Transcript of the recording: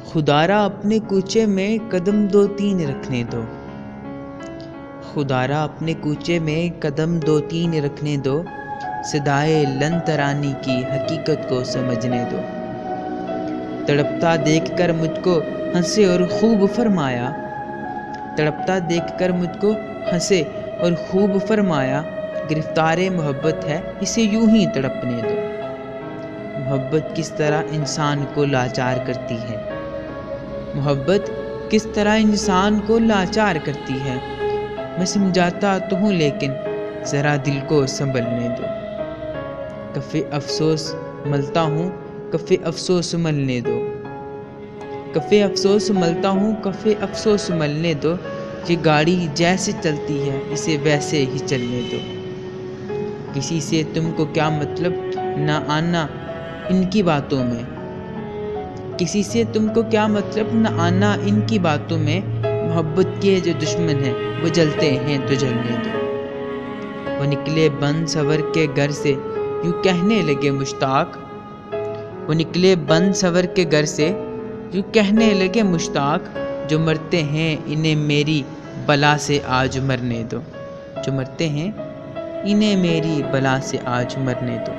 खुदारा अपने कूचे में कदम दो तीन रखने दो। खुदारा अपने कूचे में कदम दो तीन रखने दो। सदाए लन तरानी की हकीकत को समझने दो। तड़पता देखकर मुझको हंसे और खूब फरमाया। तड़पता देखकर मुझको हंसे और खूब फरमाया। गिरफ्तारे मोहब्बत है, इसे यूं ही तड़पने दो। मोहब्बत किस तरह इंसान को लाचार करती है। मोहब्बत किस तरह इंसान को लाचार करती है। मैं समझाता तो हूँ लेकिन ज़रा दिल को संभलने दो। कफ़े अफसोस मलता हूँ, कफ़े अफसोस मलने दो। कफ़े अफसोस मलता हूँ, कफ़े अफसोस मलने दो। ये गाड़ी जैसे चलती है इसे वैसे ही चलने दो। किसी से तुमको क्या मतलब ना आना इनकी बातों में। किसी से तुमको क्या मतलब न आना इनकी बातों में। मोहब्बत के जो दुश्मन हैं वो जलते हैं तो जलने दो। वो निकले बन सवर के घर से यूं कहने लगे मुश्ताक। वो निकले बन सवर के घर से यूं कहने लगे मुश्ताक। जो मरते हैं इन्हें मेरी बला से आज मरने दो। जो मरते हैं इन्हें मेरी बला से आज मरने दो।